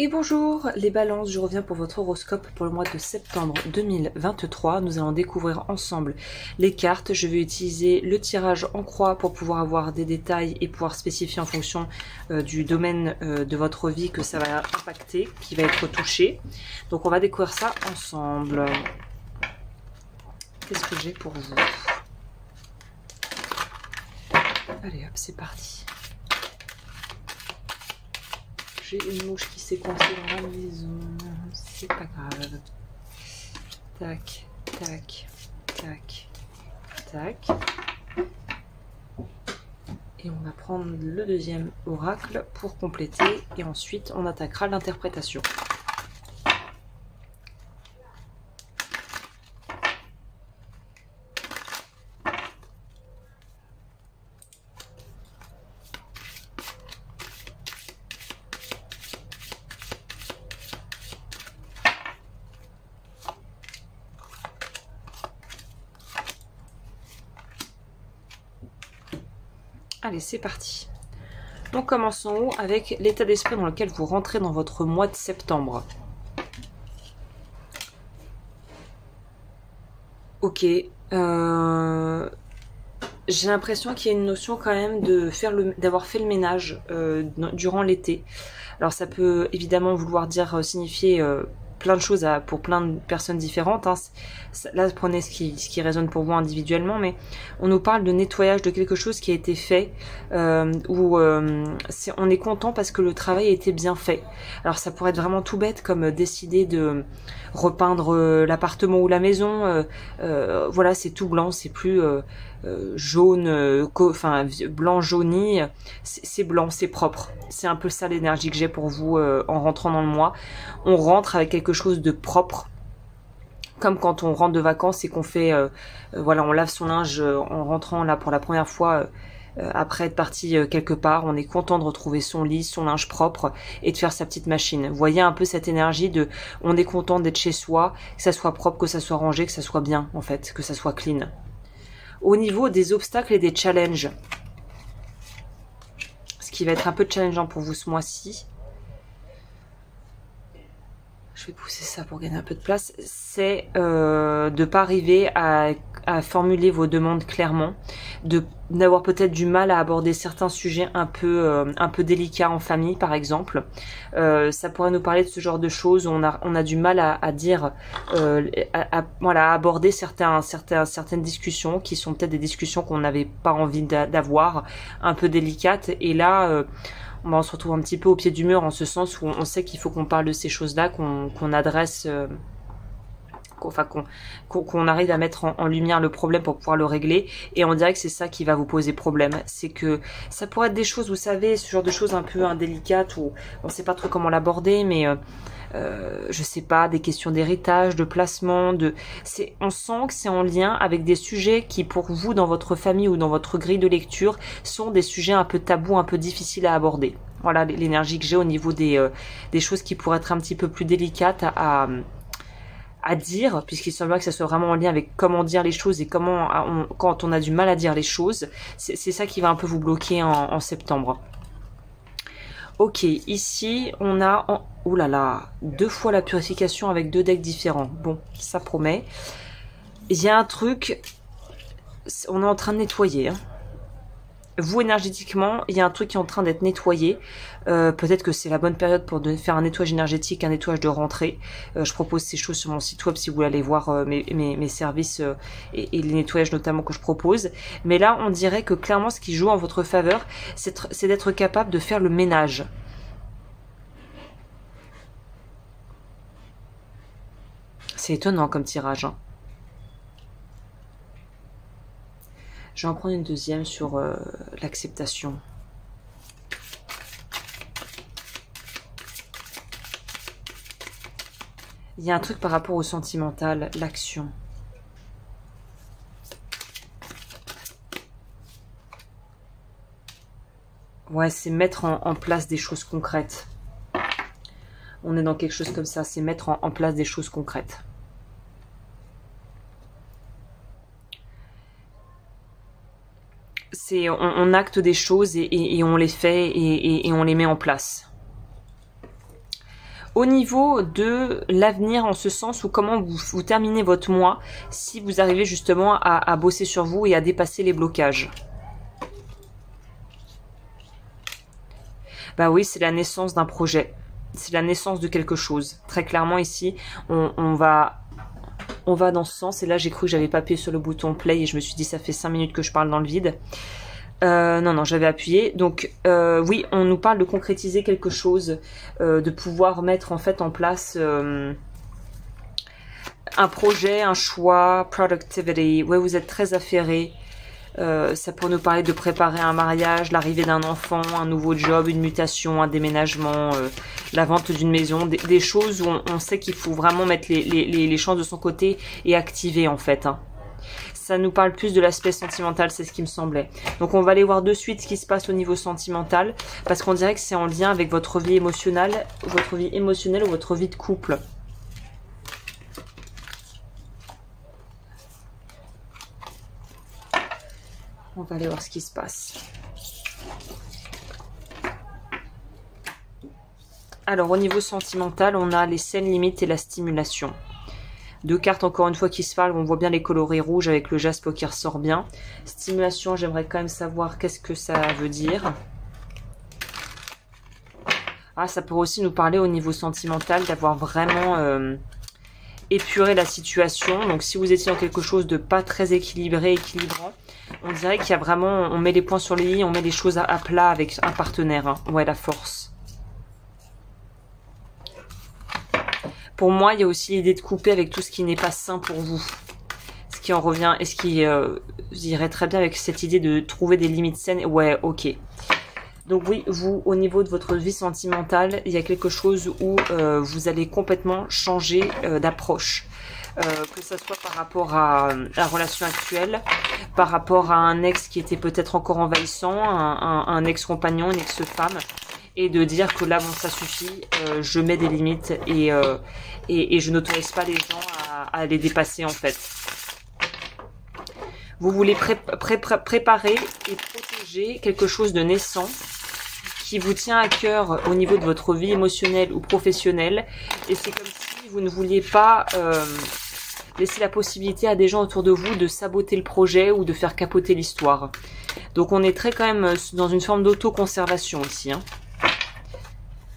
Et bonjour les balances, je reviens pour votre horoscope pour le mois de septembre 2023. Nous allons découvrir ensemble les cartes. Je vais utiliser le tirage en croix pour pouvoir avoir des détails et pouvoir spécifier en fonction du domaine de votre vie que ça va impacter, qui va être touché. Donc on va découvrir ça ensemble. Qu'est-ce que j'ai pour vous? Allez hop, c'est parti. J'ai une mouche qui s'est coincée dans la maison, c'est pas grave. Tac, tac, tac, tac. Et on va prendre le deuxième oracle pour compléter et ensuite on attaquera l'interprétation. Allez, c'est parti. On commence en haut avec l'état d'esprit dans lequel vous rentrez dans votre mois de septembre. Ok. J'ai l'impression qu'il y a une notion quand même d'avoir fait le ménage durant l'été. Alors ça peut évidemment vouloir dire signifier plein de choses pour plein de personnes différentes. Hein. Là, prenez ce qui résonne pour vous individuellement, mais on nous parle de nettoyage de quelque chose qui a été fait, où on est content parce que le travail a été bien fait. Alors ça pourrait être vraiment tout bête, comme décider de repeindre l'appartement ou la maison. Voilà, c'est tout blanc, c'est plus jaune, blanc jauni. C'est blanc, c'est propre. C'est un peu ça l'énergie que j'ai pour vous en rentrant dans le mois. On rentre avec quelque chose de propre, comme quand on rentre de vacances et qu'on fait, voilà, on lave son linge en rentrant là pour la première fois après être parti quelque part. On est content de retrouver son lit, son linge propre et de faire sa petite machine. Vous voyez un peu cette énergie de, on est content d'être chez soi, que ça soit propre, que ça soit rangé, que ça soit bien en fait, que ça soit clean. Au niveau des obstacles et des challenges, ce qui va être un peu challengeant pour vous ce mois-ci, je vais pousser ça pour gagner un peu de place, c'est de ne pas arriver à formuler vos demandes clairement, d'avoir peut-être du mal à aborder certains sujets un peu délicats en famille par exemple. Ça pourrait nous parler de ce genre de choses où on a du mal à dire, voilà, à aborder certaines discussions qui sont peut-être des discussions qu'on n'avait pas envie d'avoir, un peu délicates, et là on se retrouve un petit peu au pied du mur, en ce sens où on sait qu'il faut qu'on parle de ces choses-là, qu'on adresse, qu'on arrive à mettre en lumière le problème pour pouvoir le régler. Et on dirait que c'est ça qui va vous poser problème. C'est que ça pourrait être des choses, vous savez, ce genre de choses un peu indélicates où on ne sait pas trop comment l'aborder, mais je sais pas, des questions d'héritage, de placement, on sent que c'est en lien avec des sujets qui, pour vous, dans votre famille ou dans votre grille de lecture, sont des sujets un peu tabous, un peu difficiles à aborder. Voilà l'énergie que j'ai au niveau des choses qui pourraient être un petit peu plus délicates à dire, puisqu'il semblerait que ça soit vraiment en lien avec comment dire les choses et quand on a du mal à dire les choses. C'est ça qui va un peu vous bloquer en septembre. Ok, ici on a, oh là là, 2 fois la purification avec 2 decks différents. Bon, ça promet. Il y a un truc, on est en train de nettoyer. Hein. Vous, énergétiquement, il y a un truc qui est en train d'être nettoyé. Peut-être que c'est la bonne période pour faire un nettoyage énergétique, un nettoyage de rentrée. Je propose ces choses sur mon site web si vous voulez aller voir mes services et les nettoyages notamment que je propose. Mais là, on dirait que clairement, ce qui joue en votre faveur, c'est d'être capable de faire le ménage. C'est étonnant comme tirage, hein. Je vais en prendre une deuxième sur l'acceptation. Il y a un truc par rapport au sentimental, l'action. Ouais, c'est mettre en place des choses concrètes. On est dans quelque chose comme ça, c'est mettre en place des choses concrètes. On acte des choses et on les fait et on les met en place. Au niveau de l'avenir, en ce sens, ou comment vous terminez votre mois, si vous arrivez justement à bosser sur vous et à dépasser les blocages. Bah oui, c'est la naissance d'un projet. C'est la naissance de quelque chose. Très clairement ici, on va dans ce sens. Et là, j'ai cru que j'avais pas appuyé sur le bouton play et je me suis dit, ça fait 5 minutes que je parle dans le vide. Non, j'avais appuyé. Donc, oui, on nous parle de concrétiser quelque chose, de pouvoir mettre en fait en place un projet, un choix, productivity. Ouais, vous êtes très affairé. Ça pourrait nous parler de préparer un mariage, l'arrivée d'un enfant, un nouveau job, une mutation, un déménagement, la vente d'une maison, des choses où on sait qu'il faut vraiment mettre les chances de son côté et activer en fait. Hein. Ça nous parle plus de l'aspect sentimental, c'est ce qui me semblait. Donc on va aller voir de suite ce qui se passe au niveau sentimental, parce qu'on dirait que c'est en lien avec votre vie émotionnelle ou votre vie de couple. On va aller voir ce qui se passe. Alors, au niveau sentimental, on a les scènes limites et la stimulation. 2 cartes, encore une fois, qui se parlent. On voit bien les coloris rouges avec le jaspe qui ressort bien. Stimulation, j'aimerais quand même savoir qu'est-ce que ça veut dire. Ah, ça pourrait aussi nous parler au niveau sentimental d'avoir vraiment épuré la situation. Donc, si vous étiez dans quelque chose de pas très équilibrant, on dirait qu'il y a vraiment, on met les points sur les i, on met les choses à plat avec un partenaire. Hein. Ouais, la force. Pour moi, il y a aussi l'idée de couper avec tout ce qui n'est pas sain pour vous. Ce qui en revient, et ce qui irait très bien avec cette idée de trouver des limites saines. Ouais, ok. Donc oui, vous, au niveau de votre vie sentimentale, il y a quelque chose où vous allez complètement changer d'approche. Que ce soit par rapport à la relation actuelle, par rapport à un ex qui était peut-être encore envahissant, un ex-compagnon, une ex-femme, et de dire que là, bon, ça suffit, je mets des limites et je n'autorise pas les gens à les dépasser en fait. Vous voulez préparer et protéger quelque chose de naissant qui vous tient à cœur au niveau de votre vie émotionnelle ou professionnelle, et c'est comme si vous ne vouliez pas laisser la possibilité à des gens autour de vous de saboter le projet ou de faire capoter l'histoire. Donc on est très quand même dans une forme d'autoconservation ici. Hein.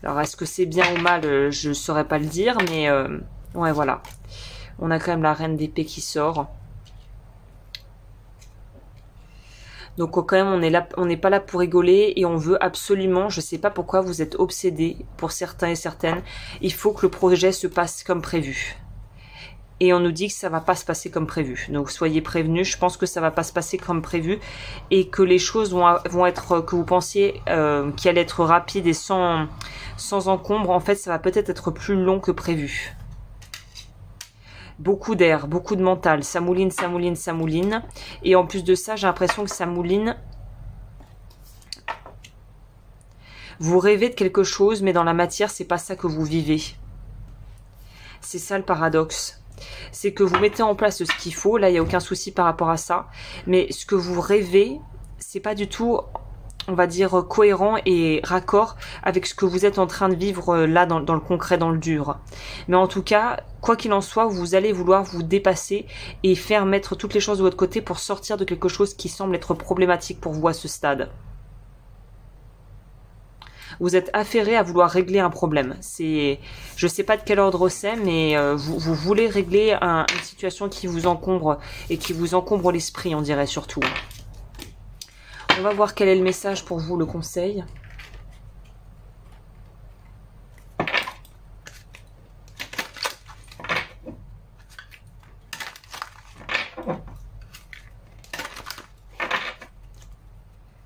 Alors est-ce que c'est bien ou mal, je ne saurais pas le dire, mais ouais voilà. On a quand même la reine d'épée qui sort. Donc quand même on n'est pas là pour rigoler et on veut absolument, je ne sais pas pourquoi vous êtes obsédés pour certains et certaines, il faut que le projet se passe comme prévu. Et on nous dit que ça va pas se passer comme prévu. Donc soyez prévenus, je pense que ça va pas se passer comme prévu et que les choses vont être, que vous pensiez qu'elles allaient être rapides et sans encombre, en fait ça va peut-être être plus long que prévu. Beaucoup d'air, beaucoup de mental, ça mouline, ça mouline, ça mouline. Et en plus de ça, j'ai l'impression que ça mouline. Vous rêvez de quelque chose, mais dans la matière, c'est pas ça que vous vivez. C'est ça le paradoxe. C'est que vous mettez en place ce qu'il faut, là il n'y a aucun souci par rapport à ça, mais ce que vous rêvez, c'est pas du tout, on va dire, cohérent et raccord avec ce que vous êtes en train de vivre là dans le concret, dans le dur. Mais en tout cas, quoi qu'il en soit, vous allez vouloir vous dépasser et faire mettre toutes les choses de votre côté pour sortir de quelque chose qui semble être problématique pour vous à ce stade. Vous êtes affairé à vouloir régler un problème. Je ne sais pas de quel ordre c'est, mais vous voulez régler une situation qui vous encombre et qui vous encombre l'esprit, on dirait surtout. On va voir quel est le message pour vous, le conseil.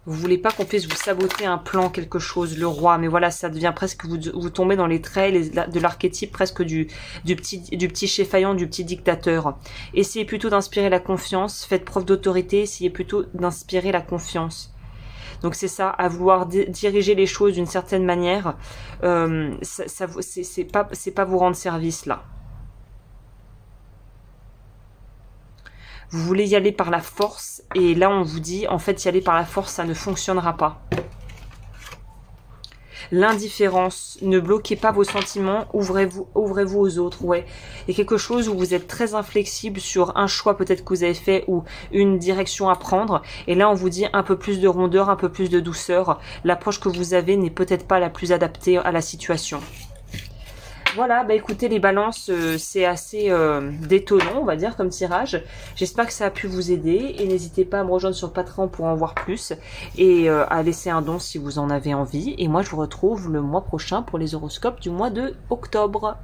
Vous voulez pas qu'on puisse vous saboter un plan, quelque chose, le roi. Mais voilà, ça devient presque, vous tombez dans les traits de l'archétype presque du petit cheffaillant, du petit dictateur. Essayez plutôt d'inspirer la confiance. Faites preuve d'autorité. Essayez plutôt d'inspirer la confiance. Donc c'est ça, à vouloir diriger les choses d'une certaine manière. C'est pas vous rendre service là. Vous voulez y aller par la force et là on vous dit en fait y aller par la force ça ne fonctionnera pas. l'indifférence. Ne bloquez pas vos sentiments, ouvrez-vous aux autres. Ouais, il y a quelque chose où vous êtes très inflexible sur un choix peut-être que vous avez fait ou une direction à prendre. Et là, on vous dit un peu plus de rondeur, un peu plus de douceur. L'approche que vous avez n'est peut-être pas la plus adaptée à la situation. Voilà, bah écoutez les balances, c'est assez détonnant, on va dire, comme tirage. J'espère que ça a pu vous aider et n'hésitez pas à me rejoindre sur Patreon pour en voir plus et à laisser un don si vous en avez envie. Et moi, je vous retrouve le mois prochain pour les horoscopes du mois de octobre.